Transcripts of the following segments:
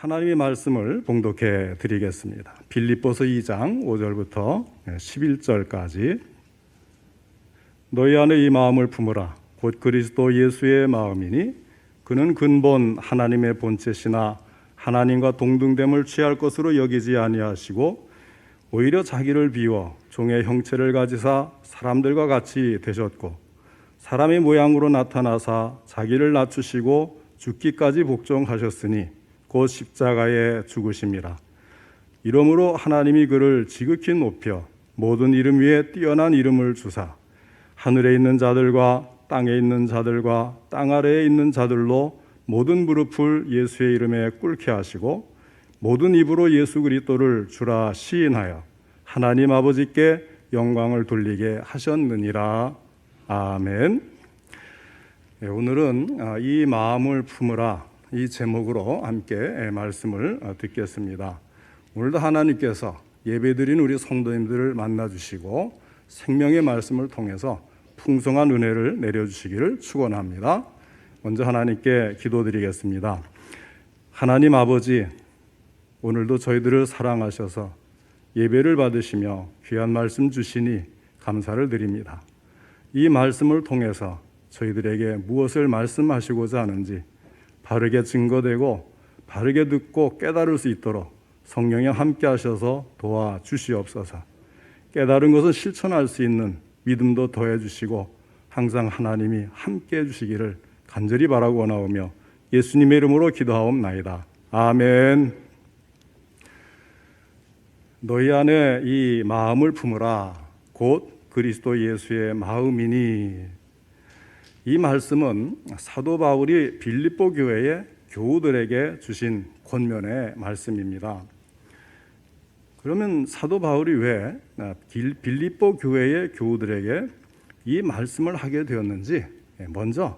하나님의 말씀을 봉독해 드리겠습니다. 빌립보서 2장 5절부터 11절까지. 너희 안에 이 마음을 품으라. 곧 그리스도 예수의 마음이니 그는 근본 하나님의 본체시나 하나님과 동등됨을 취할 것으로 여기지 아니하시고 오히려 자기를 비워 종의 형체를 가지사 사람들과 같이 되셨고 사람의 모양으로 나타나사 자기를 낮추시고 죽기까지 복종하셨으니 곧 십자가에 죽으심이라. 이러므로 하나님이 그를 지극히 높여 모든 이름 위에 뛰어난 이름을 주사 하늘에 있는 자들과 땅에 있는 자들과 땅 아래에 있는 자들로 모든 무릎을 예수의 이름에 꿇게 하시고 모든 입으로 예수 그리스도를 주라 시인하여 하나님 아버지께 영광을 돌리게 하셨느니라. 아멘. 오늘은 이 마음을 품으라 이 제목으로 함께 말씀을 듣겠습니다. 오늘도 하나님께서 예배드린 우리 성도님들을 만나주시고 생명의 말씀을 통해서 풍성한 은혜를 내려주시기를 축원합니다. 먼저 하나님께 기도드리겠습니다. 하나님 아버지, 오늘도 저희들을 사랑하셔서 예배를 받으시며 귀한 말씀 주시니 감사를 드립니다. 이 말씀을 통해서 저희들에게 무엇을 말씀하시고자 하는지 바르게 증거되고 바르게 듣고 깨달을 수 있도록 성령이 함께 하셔서 도와주시옵소서. 깨달은 것을 실천할 수 있는 믿음도 더해 주시고 항상 하나님이 함께 해 주시기를 간절히 바라고 원하오며 예수님의 이름으로 기도하옵나이다. 아멘. 너희 안에 이 마음을 품으라. 곧 그리스도 예수의 마음이니. 이 말씀은 사도 바울이 빌립보 교회의 교우들에게 주신 권면의 말씀입니다. 그러면 사도 바울이 왜 빌립보 교회의 교우들에게 이 말씀을 하게 되었는지 먼저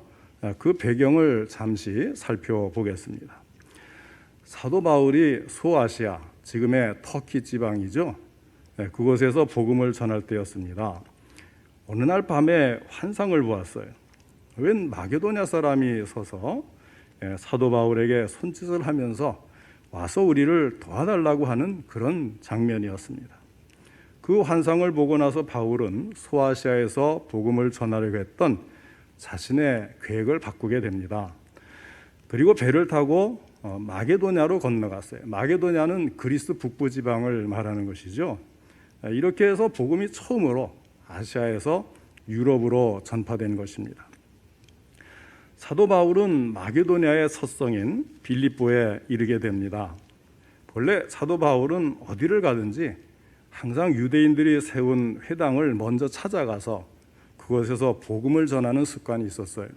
그 배경을 잠시 살펴보겠습니다. 사도 바울이 소아시아, 지금의 터키 지방이죠. 그곳에서 복음을 전할 때였습니다. 어느 날 밤에 환상을 보았어요. 웬 마게도냐 사람이 서서 사도 바울에게 손짓을 하면서 와서 우리를 도와달라고 하는 그런 장면이었습니다. 그 환상을 보고 나서 바울은 소아시아에서 복음을 전하려고 했던 자신의 계획을 바꾸게 됩니다. 그리고 배를 타고 마게도냐로 건너갔어요. 마게도냐는 그리스 북부 지방을 말하는 것이죠. 이렇게 해서 복음이 처음으로 아시아에서 유럽으로 전파된 것입니다. 사도 바울은 마게도냐의 서성인 빌립보에 이르게 됩니다. 본래 사도 바울은 어디를 가든지 항상 유대인들이 세운 회당을 먼저 찾아가서 그곳에서 복음을 전하는 습관이 있었어요.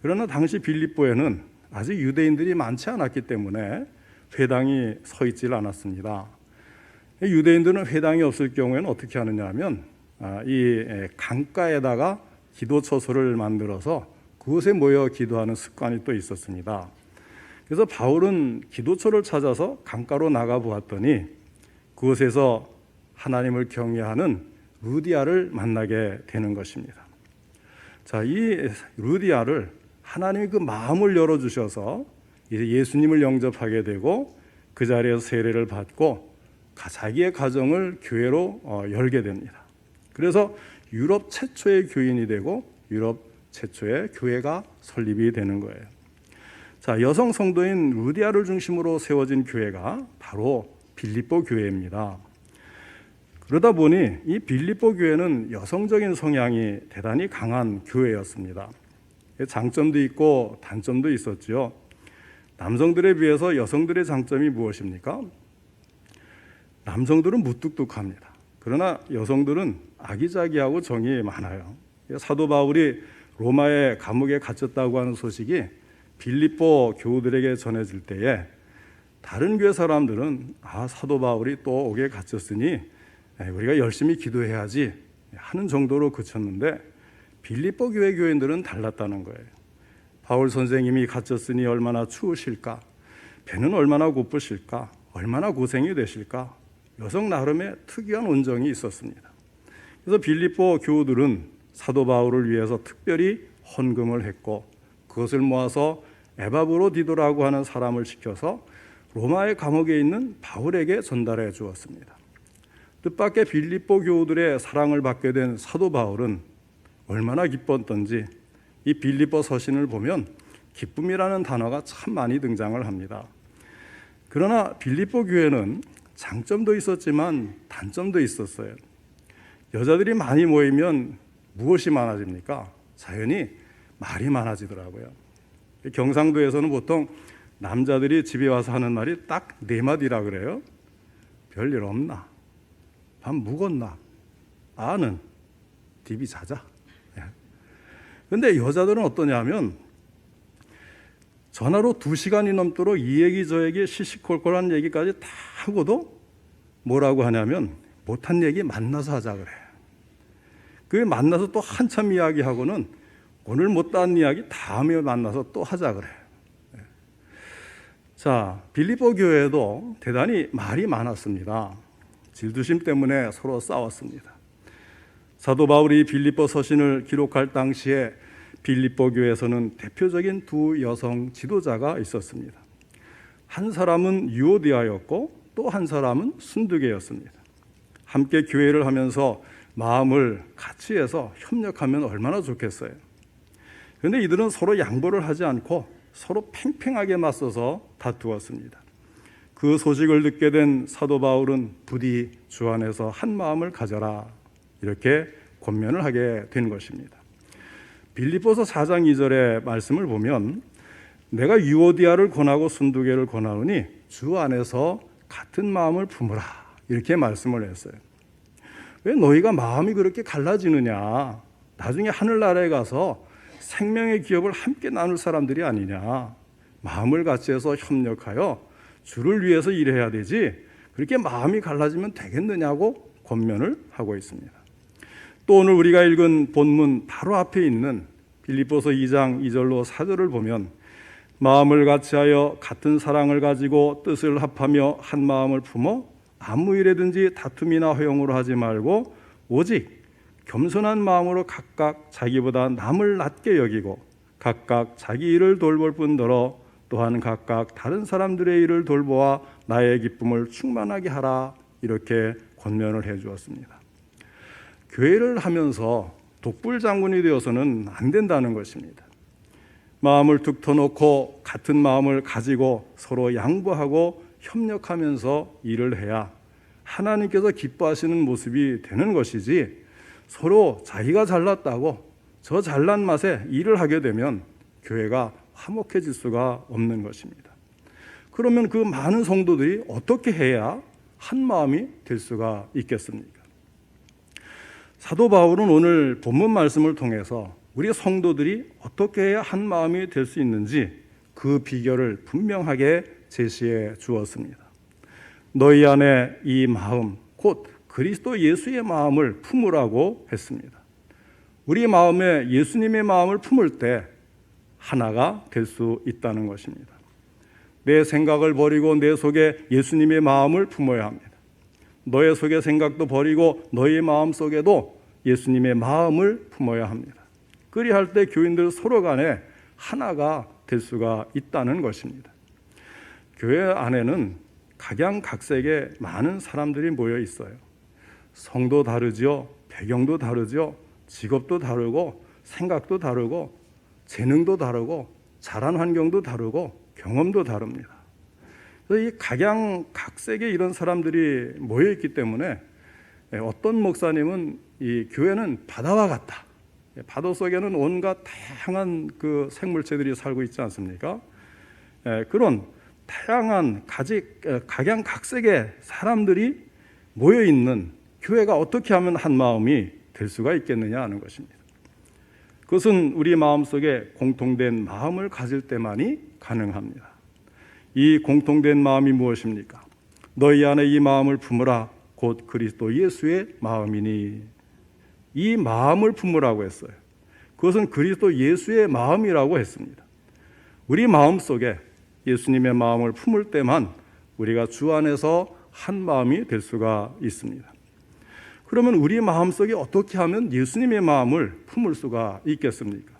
그러나 당시 빌립보에는 아직 유대인들이 많지 않았기 때문에 회당이 서 있질 않았습니다. 유대인들은 회당이 없을 경우에는 어떻게 하느냐 하면 이 강가에다가 기도처소를 만들어서 그곳에 모여 기도하는 습관이 또 있었습니다. 그래서 바울은 기도처를 찾아서 강가로 나가 보았더니 그곳에서 하나님을 경외하는 루디아를 만나게 되는 것입니다. 자, 이 루디아를 하나님이 그 마음을 열어주셔서 이제 예수님을 영접하게 되고 그 자리에서 세례를 받고 자기의 가정을 교회로 열게 됩니다. 그래서 유럽 최초의 교인이 되고 유럽 최초의 교회가 설립이 되는 거예요. 자, 여성 성도인 루디아를 중심으로 세워진 교회가 바로 빌립보 교회입니다. 그러다 보니 이 빌립보 교회는 여성적인 성향이 대단히 강한 교회였습니다. 장점도 있고 단점도 있었죠. 남성들에 비해서 여성들의 장점이 무엇입니까? 남성들은 무뚝뚝합니다. 그러나 여성들은 아기자기하고 정이 많아요. 사도 바울이 로마의 감옥에 갇혔다고 하는 소식이 빌립보 교우들에게 전해질 때에 다른 교회 사람들은 사도 바울이 또 옥에 갇혔으니 우리가 열심히 기도해야지 하는 정도로 그쳤는데 빌립보 교회 교인들은 달랐다는 거예요. 바울 선생님이 갇혔으니 얼마나 추우실까? 배는 얼마나 고프실까? 얼마나 고생이 되실까? 여성 나름의 특이한 온정이 있었습니다. 그래서 빌립보 교우들은 사도 바울을 위해서 특별히 헌금을 했고 그것을 모아서 에바브로디도라고 하는 사람을 시켜서 로마의 감옥에 있는 바울에게 전달해 주었습니다. 뜻밖의 빌립보 교우들의 사랑을 받게 된 사도 바울은 얼마나 기뻤던지 이 빌립보 서신을 보면 기쁨이라는 단어가 참 많이 등장을 합니다. 그러나 빌립보 교회는 장점도 있었지만 단점도 있었어요. 여자들이 많이 모이면 무엇이 많아집니까? 자연히 말이 많아지더라고요. 경상도에서는 보통 남자들이 집에 와서 하는 말이 딱 4마디라 그래요. 별일 없나? 밥 묵었나? 아는 디비 자자. 그런데 여자들은 어떠냐면 전화로 2시간이 넘도록 이 얘기 저 얘기 시시콜콜한 얘기까지 다 하고도 뭐라고 하냐면 못한 얘기 만나서 하자 그래. 그 만나서 또 한참 이야기하고는 오늘 못한 이야기 다음에 만나서 또 하자 그래. 자, 빌립보 교회도 대단히 말이 많았습니다. 질투심 때문에 서로 싸웠습니다. 사도 바울이 빌립보 서신을 기록할 당시에 빌립보 교회에서는 대표적인 2 여성 지도자가 있었습니다. 한 사람은 유오디아였고 또 한 사람은 순두계였습니다. 함께 교회를 하면서 마음을 같이 해서 협력하면 얼마나 좋겠어요. 그런데 이들은 서로 양보를 하지 않고 서로 팽팽하게 맞서서 다투었습니다. 그 소식을 듣게 된 사도 바울은 부디 주 안에서 한 마음을 가져라 이렇게 권면을 하게 된 것입니다. 빌립보서 4장 2절의 말씀을 보면 내가 유오디아를 권하고 순두계를 권하노니 주 안에서 같은 마음을 품으라 이렇게 말씀을 했어요. 왜 너희가 마음이 그렇게 갈라지느냐? 나중에 하늘나라에 가서 생명의 기업을 함께 나눌 사람들이 아니냐? 마음을 같이 해서 협력하여 주를 위해서 일해야 되지 그렇게 마음이 갈라지면 되겠느냐고 권면을 하고 있습니다. 또 오늘 우리가 읽은 본문 바로 앞에 있는 빌립보서 2장 2절로 4절을 보면 마음을 같이하여 같은 사랑을 가지고 뜻을 합하며 한 마음을 품어 아무 일에든지 다툼이나 허용으로 하지 말고 오직 겸손한 마음으로 각각 자기보다 남을 낮게 여기고 각각 자기 일을 돌볼 뿐더러 또한 각각 다른 사람들의 일을 돌보아 나의 기쁨을 충만하게 하라 이렇게 권면을 해 주었습니다. 교회를 하면서 독불장군이 되어서는 안 된다는 것입니다. 마음을 툭 터놓고 같은 마음을 가지고 서로 양보하고 협력하면서 일을 해야 하나님께서 기뻐하시는 모습이 되는 것이지 서로 자기가 잘났다고 저 잘난 맛에 일을 하게 되면 교회가 화목해질 수가 없는 것입니다. 그러면 그 많은 성도들이 어떻게 해야 한 마음이 될 수가 있겠습니까? 사도 바울은 오늘 본문 말씀을 통해서 우리 성도들이 어떻게 해야 한 마음이 될 수 있는지 그 비결을 분명하게 제시해 주었습니다. 너희 안에 이 마음 곧 그리스도 예수의 마음을 품으라고 했습니다. 우리 마음에 예수님의 마음을 품을 때 하나가 될 수 있다는 것입니다. 내 생각을 버리고 내 속에 예수님의 마음을 품어야 합니다. 너의 속의 생각도 버리고 너의 마음 속에도 예수님의 마음을 품어야 합니다. 그리할 때 교인들 서로 간에 하나가 될 수가 있다는 것입니다. 교회 안에는 각양각색의 많은 사람들이 모여 있어요. 성도 다르죠. 배경도 다르죠. 직업도 다르고 생각도 다르고 재능도 다르고 자란 환경도 다르고 경험도 다릅니다. 그래서 이 각양각색의 이런 사람들이 모여 있기 때문에 어떤 목사님은 이 교회는 바다와 같다. 바다 속에는 온갖 다양한 그 생물체들이 살고 있지 않습니까? 그런 다양한 각양각색의 사람들이 모여 있는 교회가 어떻게 하면 한 마음이 될 수가 있겠느냐 하는 것입니다. 그것은 우리 마음속에 공통된 마음을 가질 때만이 가능합니다. 이 공통된 마음이 무엇입니까? 너희 안에 이 마음을 품으라 곧 그리스도 예수의 마음이니. 이 마음을 품으라고 했어요. 그것은 그리스도 예수의 마음이라고 했습니다. 우리 마음속에 예수님의 마음을 품을 때만 우리가 주 안에서 한 마음이 될 수가 있습니다. 그러면 우리 마음속에 어떻게 하면 예수님의 마음을 품을 수가 있겠습니까?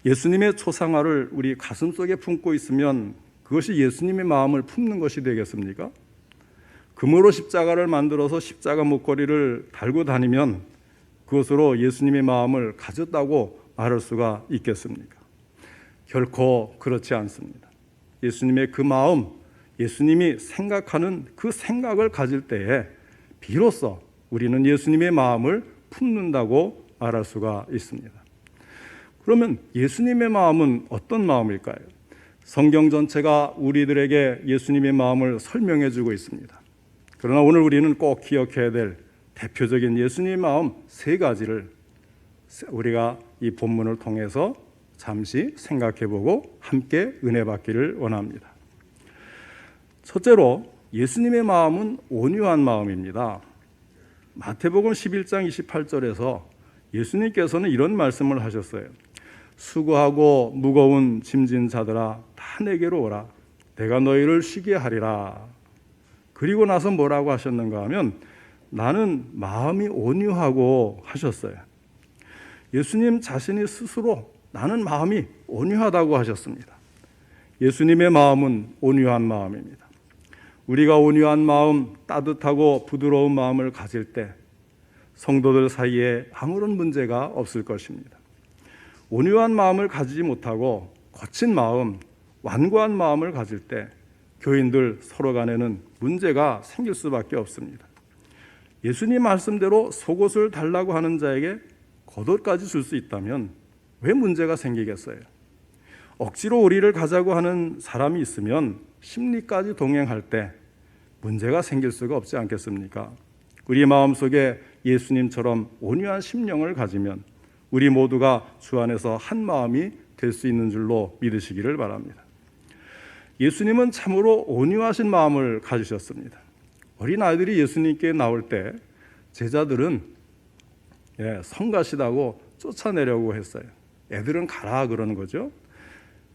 예수님의 초상화를 우리 가슴속에 품고 있으면 그것이 예수님의 마음을 품는 것이 되겠습니까? 금으로 십자가를 만들어서 십자가 목걸이를 달고 다니면 그것으로 예수님의 마음을 가졌다고 말할 수가 있겠습니까? 결코 그렇지 않습니다. 예수님의 그 마음, 예수님이 생각하는 그 생각을 가질 때에 비로소 우리는 예수님의 마음을 품는다고 말할 수가 있습니다. 그러면 예수님의 마음은 어떤 마음일까요? 성경 전체가 우리들에게 예수님의 마음을 설명해 주고 있습니다. 그러나 오늘 우리는 꼭 기억해야 될 대표적인 예수님의 마음 세 가지를 우리가 이 본문을 통해서 잠시 생각해 보고 함께 은혜 받기를 원합니다. 첫째로 예수님의 마음은 온유한 마음입니다. 마태복음 11장 28절에서 예수님께서는 이런 말씀을 하셨어요. 수고하고 무거운 짐진 자들아 다 내게로 오라. 내가 너희를 쉬게 하리라. 그리고 나서 뭐라고 하셨는가 하면 나는 마음이 온유하고 하셨어요. 예수님 자신이 스스로 나는 마음이 온유하다고 하셨습니다. 예수님의 마음은 온유한 마음입니다. 우리가 온유한 마음, 따뜻하고 부드러운 마음을 가질 때 성도들 사이에 아무런 문제가 없을 것입니다. 온유한 마음을 가지지 못하고 거친 마음, 완고한 마음을 가질 때 교인들 서로 간에는 문제가 생길 수밖에 없습니다. 예수님 말씀대로 속옷을 달라고 하는 자에게 겉옷까지 줄 수 있다면 왜 문제가 생기겠어요? 억지로 우리를 가자고 하는 사람이 있으면 심리까지 동행할 때 문제가 생길 수가 없지 않겠습니까? 우리 마음속에 예수님처럼 온유한 심령을 가지면 우리 모두가 주 안에서 한 마음이 될 수 있는 줄로 믿으시기를 바랍니다. 예수님은 참으로 온유하신 마음을 가지셨습니다. 어린아이들이 예수님께 나올 때 제자들은 성가시다고 쫓아내려고 했어요. 애들은 가라 그러는 거죠.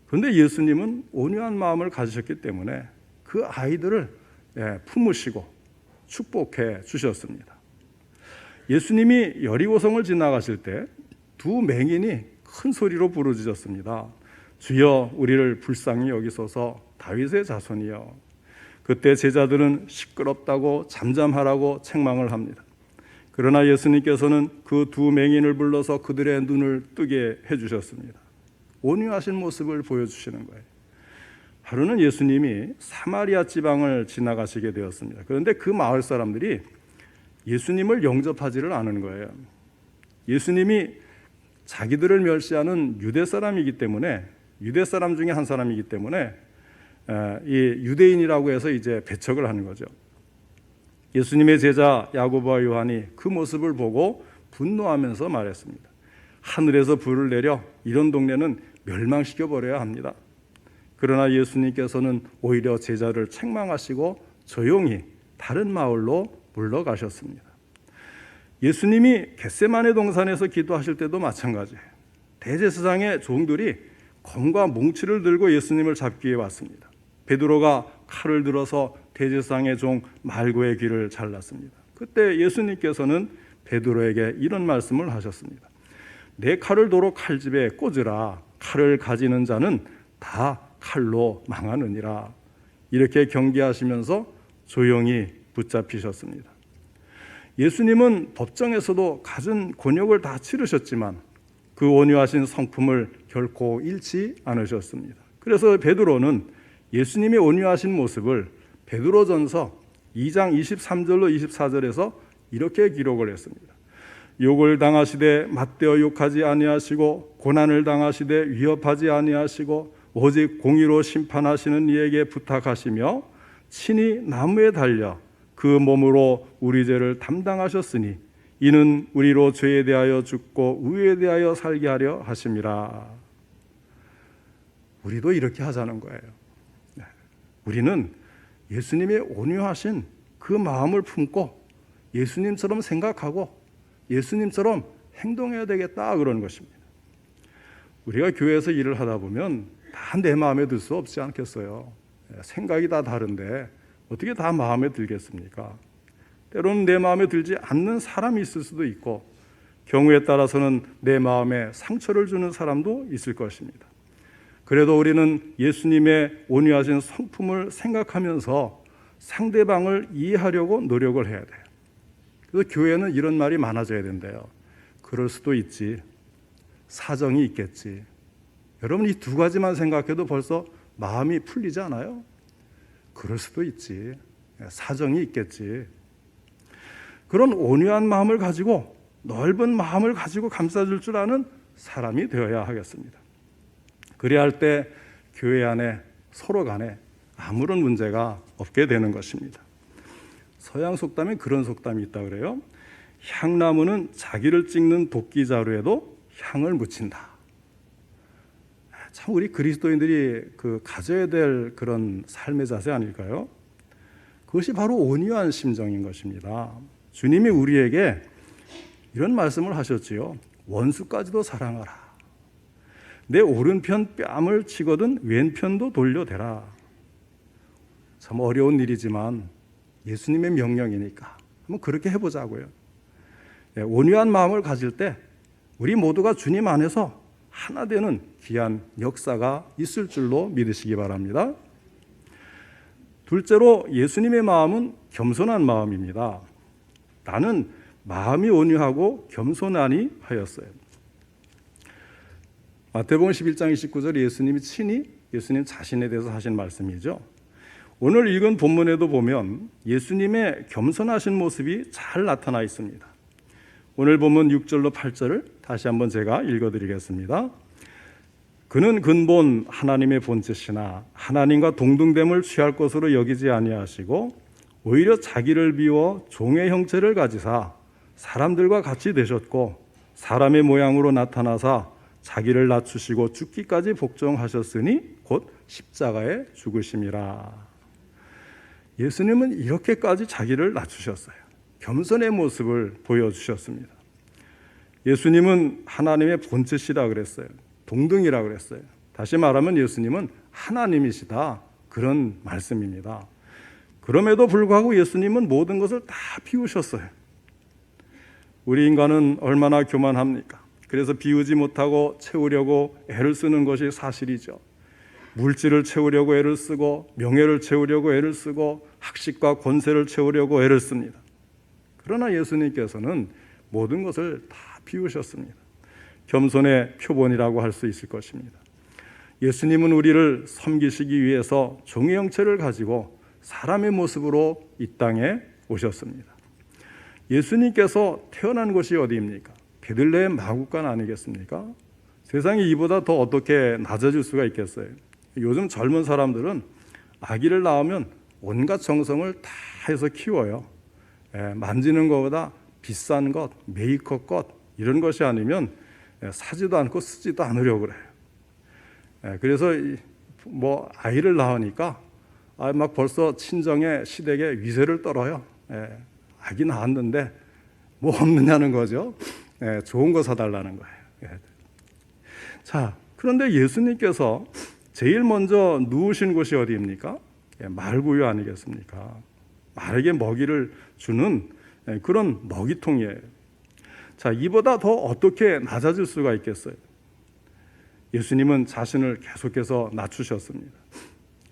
그런데 예수님은 온유한 마음을 가지셨기 때문에 그 아이들을 품으시고 축복해 주셨습니다. 예수님이 여리고성을 지나가실 때 두 맹인이 큰 소리로 부르짖었습니다. 주여 우리를 불쌍히 여기소서 다윗의 자손이여. 그때 제자들은 시끄럽다고 잠잠하라고 책망을 합니다. 그러나 예수님께서는 그 두 맹인을 불러서 그들의 눈을 뜨게 해주셨습니다. 온유하신 모습을 보여주시는 거예요. 하루는 예수님이 사마리아 지방을 지나가시게 되었습니다. 그런데 그 마을 사람들이 예수님을 영접하지를 않은 거예요. 예수님이 자기들을 멸시하는 유대 사람이기 때문에, 유대 사람 중에 한 사람이기 때문에 이 유대인이라고 해서 이제 배척을 하는 거죠. 예수님의 제자 야고보와 요한이 그 모습을 보고 분노하면서 말했습니다. 하늘에서 불을 내려 이런 동네는 멸망시켜 버려야 합니다. 그러나 예수님께서는 오히려 제자를 책망하시고 조용히 다른 마을로 물러가셨습니다. 예수님이 겟세마네 동산에서 기도하실 때도 마찬가지예요. 대제사장의 종들이 검과 몽치를 들고 예수님을 잡기 위해 왔습니다. 베드로가 칼을 들어서 대제사장의 종 말고의 귀를 잘랐습니다. 그때 예수님께서는 베드로에게 이런 말씀을 하셨습니다. 내 칼을 도로 칼집에 꽂으라. 칼을 가지는 자는 다 칼로 망하느니라. 이렇게 경계하시면서 조용히 붙잡히셨습니다. 예수님은 법정에서도 갖은 곤욕을 다 치르셨지만 그 온유하신 성품을 결코 잃지 않으셨습니다. 그래서 베드로는 예수님의 온유하신 모습을 베드로전서 2장 23절로 24절에서 이렇게 기록을 했습니다. 욕을 당하시되 맞대어 욕하지 아니하시고 고난을 당하시되 위협하지 아니하시고 오직 공의로 심판하시는 이에게 부탁하시며 친히 나무에 달려 그 몸으로 우리 죄를 담당하셨으니 이는 우리로 죄에 대하여 죽고 의에 대하여 살게 하려 하심이라. 우리도 이렇게 하자는 거예요. 우리는 예수님의 온유하신 그 마음을 품고 예수님처럼 생각하고 예수님처럼 행동해야 되겠다 그런 것입니다. 우리가 교회에서 일을 하다 보면 다 내 마음에 들 수 없지 않겠어요. 생각이 다 다른데 어떻게 다 마음에 들겠습니까? 때로는 내 마음에 들지 않는 사람이 있을 수도 있고 경우에 따라서는 내 마음에 상처를 주는 사람도 있을 것입니다. 그래도 우리는 예수님의 온유하신 성품을 생각하면서 상대방을 이해하려고 노력을 해야 돼요. 그래서 교회는 이런 말이 많아져야 된대요. 그럴 수도 있지. 사정이 있겠지. 여러분, 이 두 가지만 생각해도 벌써 마음이 풀리지 않아요? 그럴 수도 있지. 사정이 있겠지. 그런 온유한 마음을 가지고, 넓은 마음을 가지고 감싸줄 줄 아는 사람이 되어야 하겠습니다. 그래야 할 때 교회 안에 서로 간에 아무런 문제가 없게 되는 것입니다. 서양 속담에 그런 속담이 있다 그래요. 향나무는 자기를 찍는 도끼자루에도 향을 묻힌다. 참 우리 그리스도인들이 가져야 될 그런 삶의 자세 아닐까요? 그것이 바로 온유한 심정인 것입니다. 주님이 우리에게 이런 말씀을 하셨지요. 원수까지도 사랑하라. 내 오른편 뺨을 치거든 왼편도 돌려대라. 참 어려운 일이지만 예수님의 명령이니까 한번 그렇게 해보자고요. 온유한 마음을 가질 때 우리 모두가 주님 안에서 하나 되는 귀한 역사가 있을 줄로 믿으시기 바랍니다. 둘째로 예수님의 마음은 겸손한 마음입니다. 나는 마음이 온유하고 겸손하니 하였어요. 마태복음 11장 29절 예수님이 친히 예수님 자신에 대해서 하신 말씀이죠. 오늘 읽은 본문에도 보면 예수님의 겸손하신 모습이 잘 나타나 있습니다. 오늘 본문 6절로 8절을 다시 한번 제가 읽어드리겠습니다. 그는 근본 하나님의 본체시나 하나님과 동등됨을 취할 것으로 여기지 아니하시고 오히려 자기를 비워 종의 형체를 가지사 사람들과 같이 되셨고 사람의 모양으로 나타나사 자기를 낮추시고 죽기까지 복종하셨으니 곧 십자가에 죽으심이라. 예수님은 이렇게까지 자기를 낮추셨어요. 겸손의 모습을 보여주셨습니다. 예수님은 하나님의 본체시다 그랬어요. 동등이라 그랬어요. 다시 말하면 예수님은 하나님이시다, 그런 말씀입니다. 그럼에도 불구하고 예수님은 모든 것을 다 비우셨어요. 우리 인간은 얼마나 교만합니까? 그래서 비우지 못하고 채우려고 애를 쓰는 것이 사실이죠. 물질을 채우려고 애를 쓰고 명예를 채우려고 애를 쓰고 학식과 권세를 채우려고 애를 씁니다. 그러나 예수님께서는 모든 것을 다 비우셨습니다. 겸손의 표본이라고 할 수 있을 것입니다. 예수님은 우리를 섬기시기 위해서 종의 형체를 가지고 사람의 모습으로 이 땅에 오셨습니다. 예수님께서 태어난 곳이 어디입니까? 베들레헴 마구간 아니겠습니까? 세상이 이보다 더 어떻게 낮아질 수가 있겠어요? 요즘 젊은 사람들은 아기를 낳으면 온갖 정성을 다 해서 키워요. 만지는 것보다 비싼 것, 메이크업 것 이런 것이 아니면 사지도 않고 쓰지도 않으려고 그래요. 그래서 뭐 아이를 낳으니까 막 벌써 친정의 시댁에 위세를 떨어요. 아기 낳았는데 뭐 없느냐는 거죠. 좋은 거 사달라는 거예요. 자, 그런데 예수님께서 제일 먼저 누우신 곳이 어디입니까? 말구유 아니겠습니까? 말에게 먹이를 주는 그런 먹이통이에요. 자, 이보다 더 어떻게 낮아질 수가 있겠어요? 예수님은 자신을 계속해서 낮추셨습니다.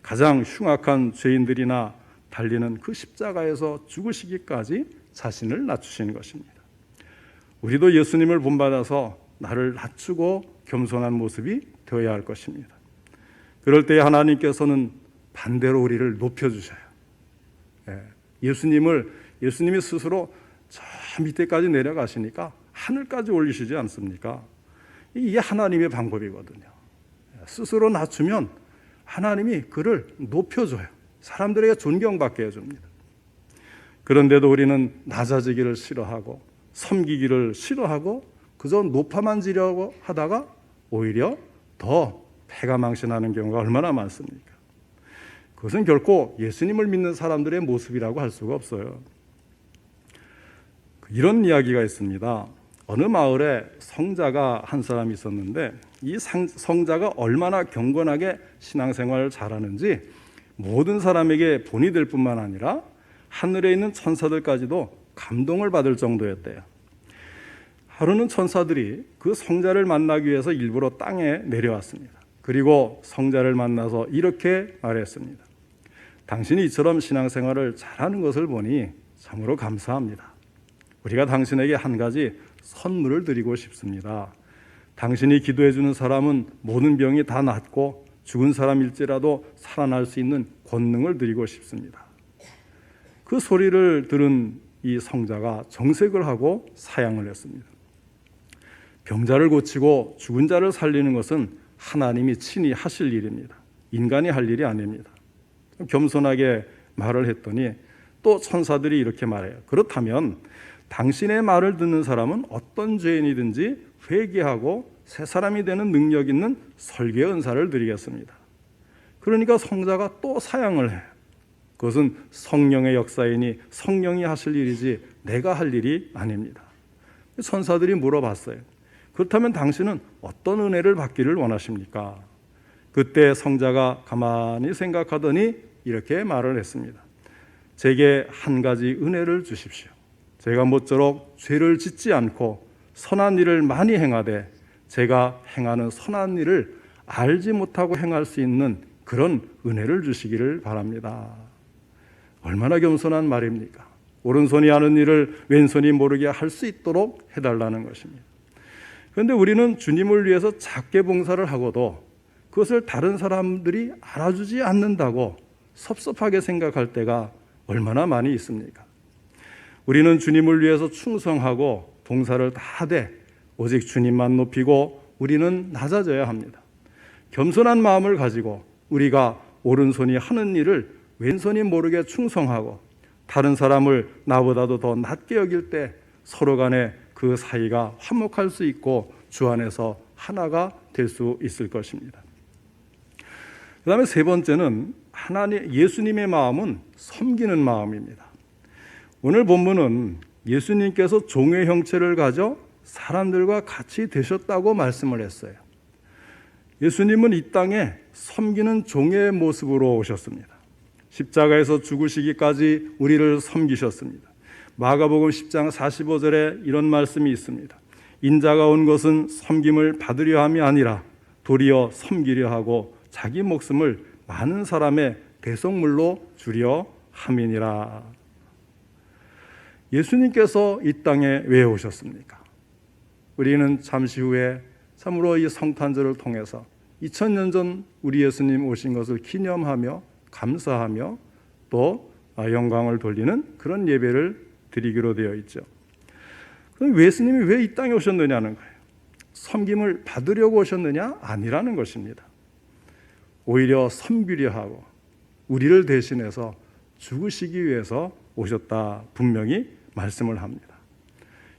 가장 흉악한 죄인들이나 달리는 그 십자가에서 죽으시기까지 자신을 낮추신 것입니다. 우리도 예수님을 본받아서 나를 낮추고 겸손한 모습이 되어야 할 것입니다. 그럴 때 하나님께서는 반대로 우리를 높여주셔요. 예수님이 스스로 저 밑에까지 내려가시니까 하늘까지 올리시지 않습니까? 이게 하나님의 방법이거든요. 스스로 낮추면 하나님이 그를 높여줘요. 사람들에게 존경받게 해줍니다. 그런데도 우리는 낮아지기를 싫어하고 섬기기를 싫어하고 그저 높아만 지려고 하다가 오히려 더 패가 망신하는 경우가 얼마나 많습니까? 그것은 결코 예수님을 믿는 사람들의 모습이라고 할 수가 없어요. 이런 이야기가 있습니다. 어느 마을에 성자가 한 사람이 있었는데 이 성자가 얼마나 경건하게 신앙생활을 잘하는지 모든 사람에게 본이 될 뿐만 아니라 하늘에 있는 천사들까지도 감동을 받을 정도였대요. 하루는 천사들이 그 성자를 만나기 위해서 일부러 땅에 내려왔습니다. 그리고 성자를 만나서 이렇게 말했습니다. 당신이 이처럼 신앙생활을 잘하는 것을 보니 참으로 감사합니다. 우리가 당신에게 한 가지 선물을 드리고 싶습니다. 당신이 기도해 주는 사람은 모든 병이 다 낫고 죽은 사람일지라도 살아날 수 있는 권능을 드리고 싶습니다. 그 소리를 들은 이 성자가 정색을 하고 사양을 했습니다. 병자를 고치고 죽은 자를 살리는 것은 하나님이 친히 하실 일입니다. 인간이 할 일이 아닙니다. 겸손하게 말을 했더니 또 천사들이 이렇게 말해요. 그렇다면 당신의 말을 듣는 사람은 어떤 죄인이든지 회개하고 새 사람이 되는 능력 있는 설계 은사를 드리겠습니다. 그러니까 성자가 또 사양을 해요. 그것은 성령의 역사이니 성령이 하실 일이지 내가 할 일이 아닙니다. 천사들이 물어봤어요. 그렇다면 당신은 어떤 은혜를 받기를 원하십니까? 그때 성자가 가만히 생각하더니 이렇게 말을 했습니다. 제게 한 가지 은혜를 주십시오. 제가 모쪼록 죄를 짓지 않고 선한 일을 많이 행하되 제가 행하는 선한 일을 알지 못하고 행할 수 있는 그런 은혜를 주시기를 바랍니다. 얼마나 겸손한 말입니까? 오른손이 하는 일을 왼손이 모르게 할 수 있도록 해달라는 것입니다. 그런데 우리는 주님을 위해서 작게 봉사를 하고도 그것을 다른 사람들이 알아주지 않는다고 섭섭하게 생각할 때가 얼마나 많이 있습니까? 우리는 주님을 위해서 충성하고 봉사를 다 하되 오직 주님만 높이고 우리는 낮아져야 합니다. 겸손한 마음을 가지고 우리가 오른손이 하는 일을 왼손이 모르게 충성하고 다른 사람을 나보다도 더 낮게 여길 때 서로 간에 그 사이가 화목할 수 있고 주 안에서 하나가 될 수 있을 것입니다. 그 다음에 세 번째는 예수님의 마음은 섬기는 마음입니다. 오늘 본문은 예수님께서 종의 형체를 가져 사람들과 같이 되셨다고 말씀을 했어요. 예수님은 이 땅에 섬기는 종의 모습으로 오셨습니다. 십자가에서 죽으시기까지 우리를 섬기셨습니다. 마가복음 10장 45절에 이런 말씀이 있습니다. 인자가 온 것은 섬김을 받으려 함이 아니라 도리어 섬기려 하고 자기 목숨을 많은 사람의 대속물로 주려 함이니라. 예수님께서 이 땅에 왜 오셨습니까? 우리는 잠시 후에 참으로 이 성탄절을 통해서 2000년 전 우리 예수님 오신 것을 기념하며 감사하며 또 영광을 돌리는 그런 예배를 드리기로 되어 있죠. 그럼 예수님이 왜 이 땅에 오셨느냐는 거예요. 섬김을 받으려고 오셨느냐? 아니라는 것입니다. 오히려 섬기려 하고 우리를 대신해서 죽으시기 위해서 오셨다 분명히 말씀을 합니다.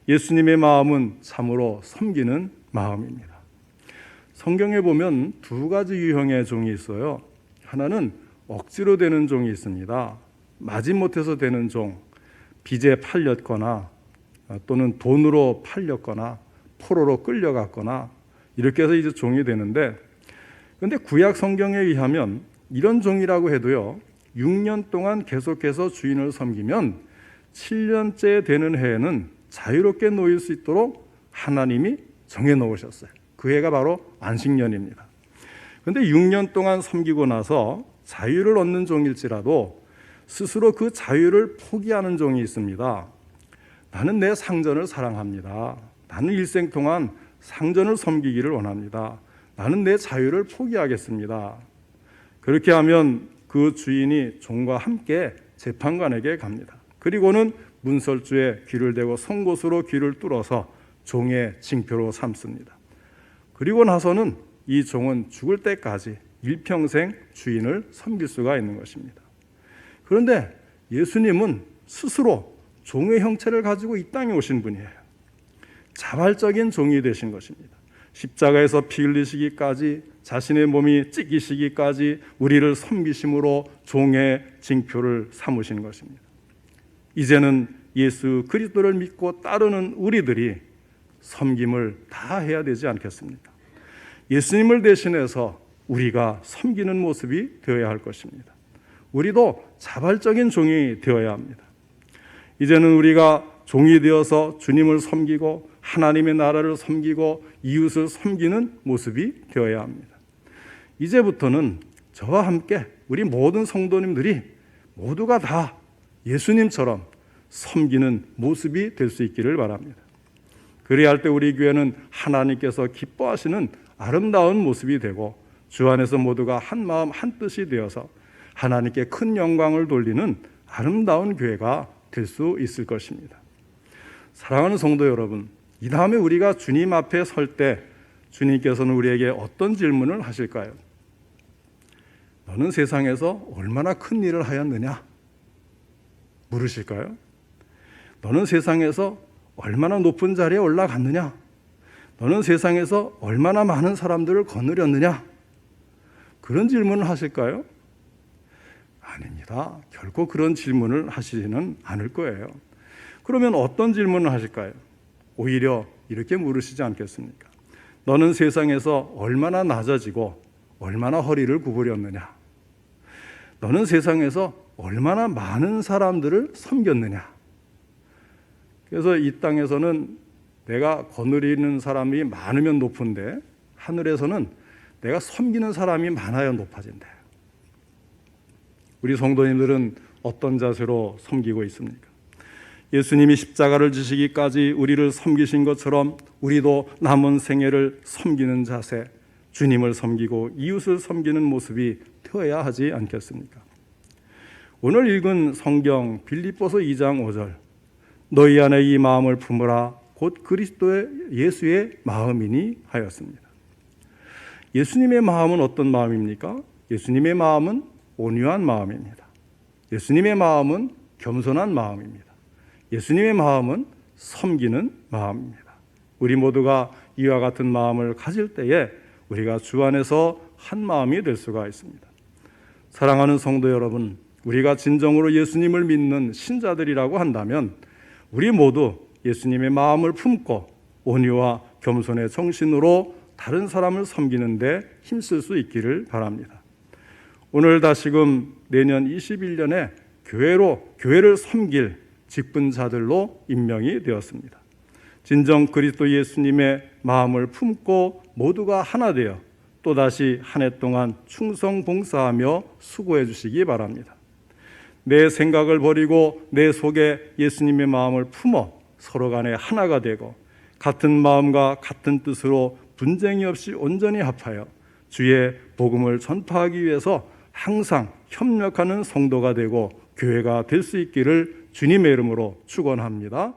예수님의 마음은 참으로 섬기는 마음입니다. 성경에 보면 두 가지 유형의 종이 있어요. 하나는 억지로 되는 종이 있습니다. 마지못해서 되는 종, 빚에 팔렸거나 또는 돈으로 팔렸거나 포로로 끌려갔거나 이렇게 해서 이제 종이 되는데, 그런데 구약 성경에 의하면 이런 종이라고 해도요 6년 동안 계속해서 주인을 섬기면 7년째 되는 해에는 자유롭게 놓일 수 있도록 하나님이 정해 놓으셨어요. 그 해가 바로 안식년입니다. 그런데 6년 동안 섬기고 나서 자유를 얻는 종일지라도 스스로 그 자유를 포기하는 종이 있습니다. 나는 내 상전을 사랑합니다. 나는 일생 동안 상전을 섬기기를 원합니다. 나는 내 자유를 포기하겠습니다. 그렇게 하면 그 주인이 종과 함께 재판관에게 갑니다. 그리고는 문설주에 귀를 대고 송곳으로 귀를 뚫어서 종의 징표로 삼습니다. 그리고 나서는 이 종은 죽을 때까지 일평생 주인을 섬길 수가 있는 것입니다. 그런데 예수님은 스스로 종의 형체를 가지고 이 땅에 오신 분이에요. 자발적인 종이 되신 것입니다. 십자가에서 피 흘리시기까지, 자신의 몸이 찢기시기까지 우리를 섬기심으로 종의 징표를 삼으신 것입니다. 이제는 예수 그리스도를 믿고 따르는 우리들이 섬김을 다 해야 되지 않겠습니까? 예수님을 대신해서 우리가 섬기는 모습이 되어야 할 것입니다. 우리도 자발적인 종이 되어야 합니다. 이제는 우리가 종이 되어서 주님을 섬기고 하나님의 나라를 섬기고 이웃을 섬기는 모습이 되어야 합니다. 이제부터는 저와 함께 우리 모든 성도님들이 모두가 다 예수님처럼 섬기는 모습이 될 수 있기를 바랍니다. 그래야 할 때 우리 교회는 하나님께서 기뻐하시는 아름다운 모습이 되고 주 안에서 모두가 한 마음 한 뜻이 되어서 하나님께 큰 영광을 돌리는 아름다운 교회가 될 수 있을 것입니다. 사랑하는 성도 여러분, 이 다음에 우리가 주님 앞에 설 때 주님께서는 우리에게 어떤 질문을 하실까요? 너는 세상에서 얼마나 큰 일을 하였느냐? 물으실까요? 너는 세상에서 얼마나 높은 자리에 올라갔느냐? 너는 세상에서 얼마나 많은 사람들을 거느렸느냐? 그런 질문을 하실까요? 아닙니다. 결코 그런 질문을 하시지는 않을 거예요. 그러면 어떤 질문을 하실까요? 오히려 이렇게 물으시지 않겠습니까? 너는 세상에서 얼마나 낮아지고 얼마나 허리를 구부렸느냐? 너는 세상에서 얼마나 많은 사람들을 섬겼느냐? 그래서 이 땅에서는 내가 거느리는 사람이 많으면 높은데 하늘에서는 내가 섬기는 사람이 많아야 높아진다. 우리 성도님들은 어떤 자세로 섬기고 있습니까? 예수님이 십자가를 지시기까지 우리를 섬기신 것처럼 우리도 남은 생애를 섬기는 자세, 주님을 섬기고 이웃을 섬기는 모습이 되어야 하지 않겠습니까? 오늘 읽은 성경 빌립보서 2장 5절, 너희 안에 이 마음을 품으라 곧 그리스도의 예수의 마음이니 하였습니다. 예수님의 마음은 어떤 마음입니까? 예수님의 마음은 온유한 마음입니다. 예수님의 마음은 겸손한 마음입니다. 예수님의 마음은 섬기는 마음입니다. 우리 모두가 이와 같은 마음을 가질 때에 우리가 주 안에서 한 마음이 될 수가 있습니다. 사랑하는 성도 여러분, 우리가 진정으로 예수님을 믿는 신자들이라고 한다면 우리 모두 예수님의 마음을 품고 온유와 겸손의 정신으로 다른 사람을 섬기는 데 힘쓸 수 있기를 바랍니다. 오늘 다시금 내년 21년에 교회를 섬길 직분자들로 임명이 되었습니다. 진정 그리스도 예수님의 마음을 품고 모두가 하나 되어 또다시 한 해 동안 충성 봉사하며 수고해 주시기 바랍니다. 내 생각을 버리고 내 속에 예수님의 마음을 품어 서로 간에 하나가 되고 같은 마음과 같은 뜻으로 분쟁이 없이 온전히 합하여 주의 복음을 전파하기 위해서 항상 협력하는 성도가 되고 교회가 될 수 있기를 주님의 이름으로 축원합니다.